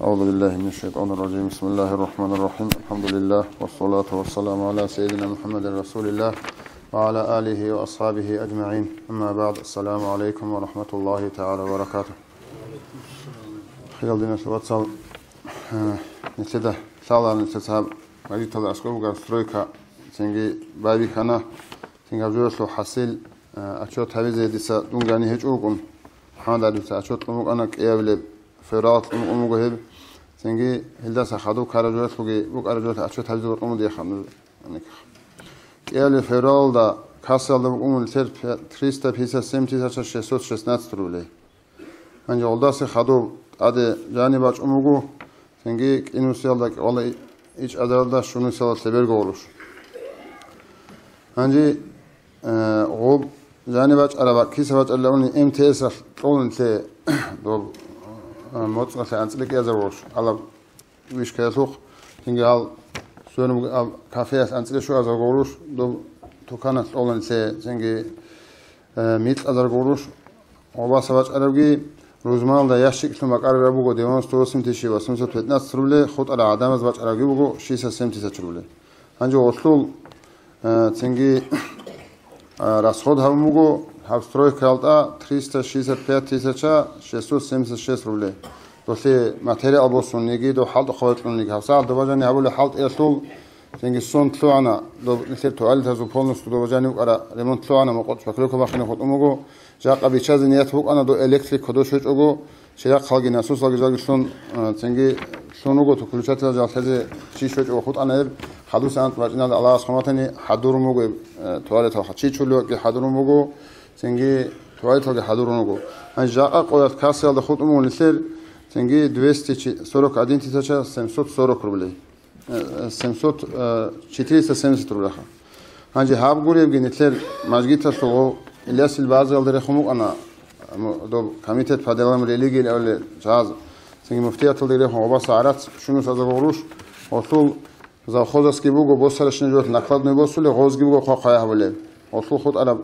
أعوذ بالله من الشيطان الرجيم بسم الله الرحمن الرحيم الحمد لله والصلاة والسلام على سيدنا محمد رسول الله وعلى آله وأصحابه أجمعين أما بعد السلام عليكم ورحمة الله تعالى وبركاته خيال دينا سواتسال نتدا سالا نتساب غادي تلا أسكوبا سترويكا تنجي بابي كنا تنجي جورسو حاصل أشوت هذه ديسا دونغاني هجوكم حاضر ديسا أشوت قموك أنا كيابل فرات أموجه تنجي هلدا سخادو كارجوت فوقي بوك أرجوت أشوت هذه الأمور دي خامل يعني كيال فرال دا كاسل دا أمور تر 300 بيسا 7616 ترولي من جالدا سخادو عاد جاني باش أموجو تنجي إنه سيال دا والله إيش أدردا شنو سيال سبير قولوش هنجي غوب جاني باش أربع كيس باش اللوني MTS قولن تي دو موت مثلا أنتلك يزروش على ويش كيسوق تنجي على سونم كافيس أنتلك شو أزرقولوش دو توكانت أولن سه تنجي ميت أزرقولوش وباس باش أربعي روزمال دا ياشيك ثم أقرب أبوه ديوان ستوسم تشي واسم ستوتنا ترولي خود على عدم باش أربعي بوه شيء سم تشرولي هنجو وصل تنجي расход هموگو هفستروی کالتا 365676 рублей. Досли материал босунниги до халт хаватлунниги хавсал доважани авули халт эсул тенги сон тлуана до нисер туалет азу полностью доважани ара ремонт тлуана моқот шаклоко бахини ход умуго жақа бичаз ният бук ана до электрик кодошоч ого шира халги насус лаги заги сон тенги сонуго то ключата жалхазе чишоч ого ход ана хадус ант важинал аллах субханатани хадурумуго туалет ха чичуло ки хадурумуго تنجي تواليت هذا حضورنوجو هنجاء قوات كاسيال دخوت أمور نسير تنجي 200 سورك عدين تيجا 700 سورك ربلي 700 470 ربلي هنجي هاب قولي بقي نسير ماجيت الصغو الياس البعض يالدري خموك أنا دو كميتة فادلام ريليجي الأول جهاز تنجي مفتيح تلدري خم وباس عرات شنو سازا بغروش وصول زا خوزاس كيبوغو بوسرش نجوت نقلاد نبوسولي غوز كيبوغو خاقايا هولي وصل خود على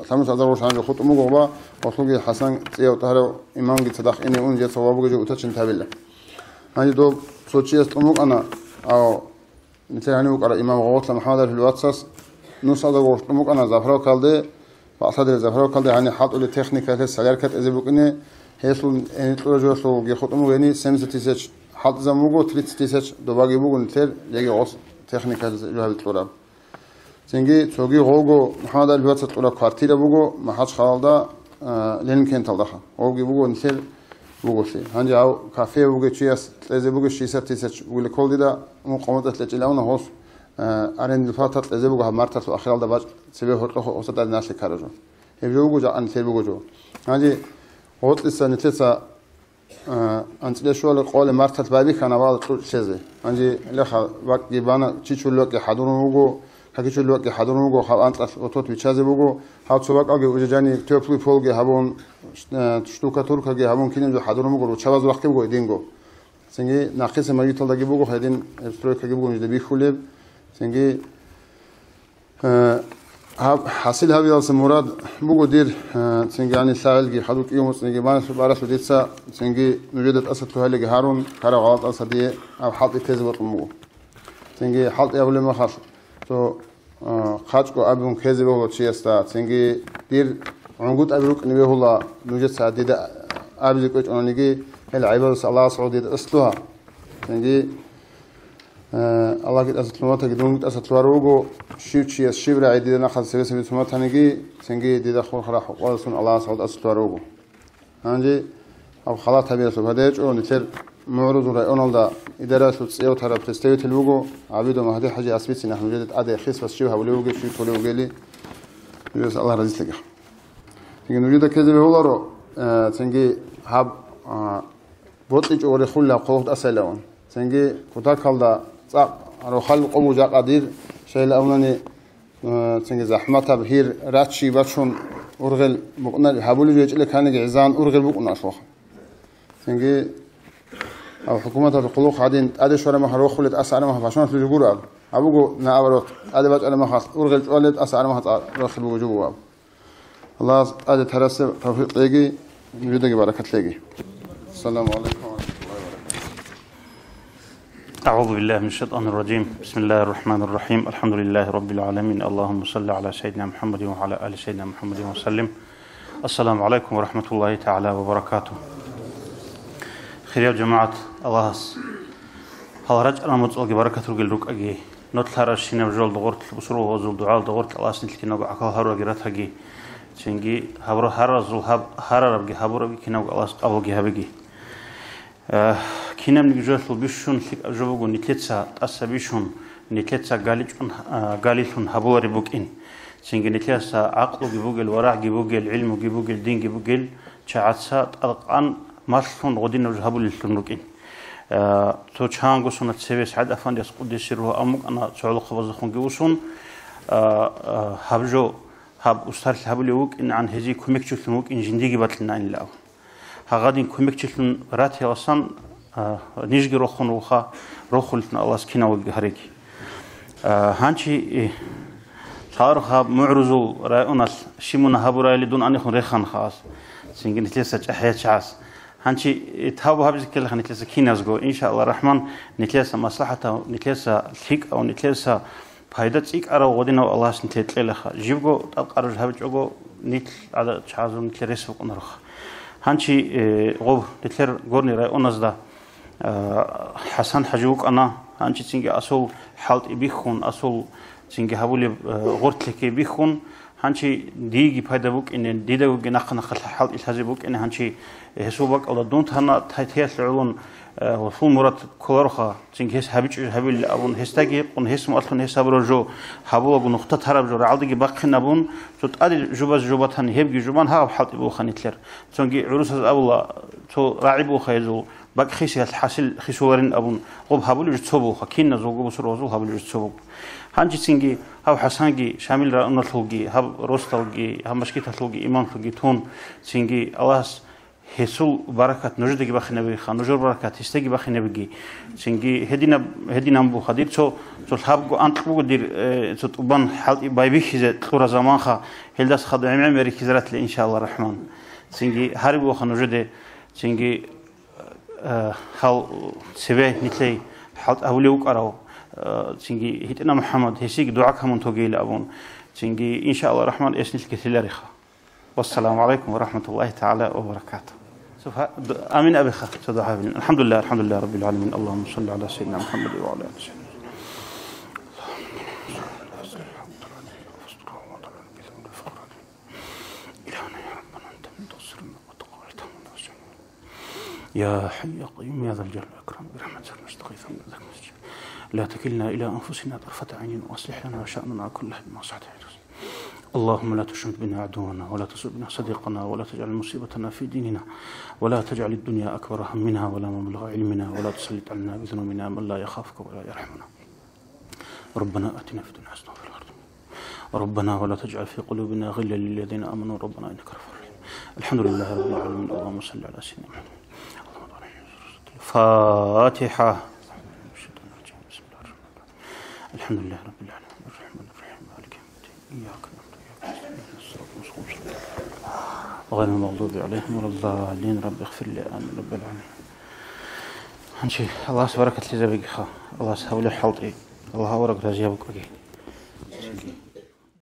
سامس أزروش عن خود أموجوا وصل حسن سيا وتهرب إمام جت صدق إني أون جت صوابه جو وتشن تابله هني دو سوتشيست أموج أنا أو مثل هني وقرأ إمام غوث محمد في الواتساس نص أزروش أموج أنا زفرة كالده فأصدر زفرة كالده هني حاط له تكنيكات السجار كات إذا بكني هيسل إن تلو جو جي خود أموج يعني سامس تيسج حاط زموجو تريت تيسج دوباجي بوجو نتر يجي غوث تكنيكات جو هالتوراب تنجي توجي غوغو محمد الواتس ولا كارتيرا بوغو ما حدش خالدا لين كان تلدخا غوغي بوغو نسير بوغو سي هنجي او كافيه بوغو تشياس تلزي بوغو شيسه تيسچ ولا كل دا مقامات تلجلاونا هوس ارن الفاتات تلزي بوغو مارتات اخر دا باج سبي هوتلو وسط الناس كارجو هبوغو جا ان سي بوغو جو هنجي هوت لسه نتسا انت ليش ولا قول مارتات بابي كان بعض شيء هنجي لخ وقت يبانا تشيچولو كي حضرونوغو هكذا الوقت حضرنا وجو خال أنت أوتوت بيشازي وجو هاد سواق أجي وجاني تيوبلي فولجي هبون شتوكا توركا جي هبون كينجو حضرنا وجو وشواز وقت وجو يدينجو سنجي ناقص ما يطلع دقي وجو هيدين استرويك جي وجو نجد بيخولب سنجي حاصل هذا المراد وجو دير سنجي يعني سائل جي حدوك يوم سنجي بانس بارس وديتسا سنجي نجدت أسد تهالي جي هارون كارا غلط أسدية أو حاط يتزبط المو سنجي حاط يقول ما خاص تو خاطكو أبون كذب هو شيء استا سنجي دير عنقود أبروك نبيه الله نوجد سعديد أبزي كويس أنا نجي العبادة الله سعودي أصلها سنجي الله قد أصلته قدوم قد أصلته روجو شيء الشبر عديد ناخذ سبيس بسمته نجي سنجي ديد أخو خلاص وصل الله سعود أصلته روجو هنجي أو خلاص تبي رسول هذا أو نتر معروض رأينا دا إدارة سوتسيو ترى تستوي تلوجو عبيدو ما هذه حاجة أسبيتي نحن جدد أدي خيس بس شو هولوجي شو تولوجي لي يجلس الله رزق لك تيجي نريد كذا بهولارو تيجي هاب بوتيج أوري خلا قوت أسلون تيجي كتار كلدا صعب روحل قوم جاء قدير شيء لأولاني تيجي زحمة بهير راتشي بشون أرغل بقنا هابولي جيج لك هنيجي عزان أرغل بقنا أشوخ تيجي أو حكومة القلوق عادين أدي شو ما هروح خلت أسعار ما هفاشون في الجورة أبوجو نعبرت أدي بات أنا ما خاص أرغل ولد أسعار ما هتروح بوجوه الله أدي ترسل توفيق لقي نريد بركة لقي السلام عليكم ورحمة الله وبركاته أعوذ بالله من الشيطان الرجيم. بسم الله الرحمن الرحيم. الحمد لله رب العالمين. اللهم صل على سيدنا محمد وعلى آل سيدنا محمد وسلم. السلام عليكم ورحمة الله تعالى وبركاته. خير يا جماعة الله. هل رجع رمض الله بركة الجلوك أجي نطلع رشينا بجول دغورت بسرعة وزول دعاء دغورت الله سنتي كنا عقل هارو جرات هجي تنجي هبر هرزول هر ربجي هبر ربجي كنا الله أول جه بجي كنا من جوات البيشون جوبو نتلتسا أسبيشون نتلتسا قاليشون هبور بوكين تنجي نتلتسا عقل جبوجل ورع جبوجل علم جبوجل دين جبوجل شعاتسا ألقان مالشون غدين وجهبول الفنوكين تو چانگو سنت سويس عد أفان ديس قدس روح أمك أنا سعود خبز خون جوسون هبجو هب أستار الهبليوك إن عن هذي كميك تشلنوك إن جندي باتلنا إن لاو هغادين كميك تشلن راتي أصلا نيجي روخون روخا روخلتنا الله سكينا والجهريك هانشي صارخ معرضو رأينا شيمونا هبورا اللي دون أن يكون ريخان خاص سينجن تلسج أحياء شعاس هانشي تهابو هابز كل خن نتلسا كينازغو إن شاء الله الرحمن نتلسا مصلحة نتلسا ثيك أو نتلسا فايدة إيك أرى ودينا الله سنتيت ليلخا جيبغو تقارج هابجوغو نتل على شعازو نتل ريسوق نرخ هانشي غو نتل غورني راي أونازدا حسن حجوك أنا هانشي تنجي أصول حالت إبيخون أصول تنجي هابولي غورت لكي بيخون هانشي ديجي فايدة بوك إن ديدا بوك نخ حالت إلهازي بوك إن هانشي هسوبك أو دونت هنا تهيأ العلون وفول مرات كلارخا تنجي هس هابيل أبون هستاجي قن هس مؤلفن هس هبرجو هابو أبو نقطة هرب جو رعدي باقي نبون تود أدي جوبات هني هبجي جوبان هاب حالت إبو خانيتلر تنجي عروس أولا تو راعبو خيزو باقي خيسي الحاصل خيسورين أبون غب هابول يجتسبو خكين زوجو بسروزو هابول يجتسبو هانجي تنجي هاو حسانجي شامل رأنتلوجي هاب روستلوجي هاب مشكيتلوجي إيمانلوجي تون تنجي الله هسول بركات نجدي بخنا بيخا نجور بركات هستجي بخنا بيجي تنجي هدينا مبو خدير تو الحب أنت بقول دير تطبان حال بايبيخ إذا تطور زمان خا هلداس خد عمري كزرت إن شاء الله الرحمن تنجي هاربو خا نجدي تنجي حال سبعة نتلي حال أوليوك أراو تنجي هتنا محمد هسيك دعاء هم توجيل أبون تنجي إن شاء الله الرحمن اسم الكثير رخا والسلام عليكم ورحمة الله تعالى وبركاته. آمين أبي خا الحمد لله رب العالمين. اللهم صل على سيدنا محمد وعلى آله وسلم. يا حي يا قيوم يا ذا الجلال والإكرام برحمتك نستغيث من ذاك المسجد لا تكلنا إلى أنفسنا طرفة عين وأصلح لنا شأننا كله بما صلحت. اللهم لا تشمت بنا عدونا ولا تسوء بنا صديقنا ولا تجعل مصيبتنا في ديننا ولا تجعل الدنيا أكبر همنا ولا مبلغ علمنا ولا تسلط علينا بذنوبنا من لا يخافك ولا يرحمنا. ربنا آتنا في الدنيا حسنة وفي الآخرة ربنا ولا تجعل في قلوبنا غلا للذين آمنوا ربنا إنك رؤوف رحيم. الحمد لله رب العالمين. اللهم صل على سيدنا محمد. فاتحة. الحمد لله رب العالمين الرحمن الرحيم مالك يوم الدين إياك نعبد وإياك نستعين الصراط المستقيم غير المغضوب عليهم ولا الضالين. رب اغفر لي آمين رب العالمين. هنشي الله سبارك لي زبيك خا الله سهول حلطي الله ورق رجيبك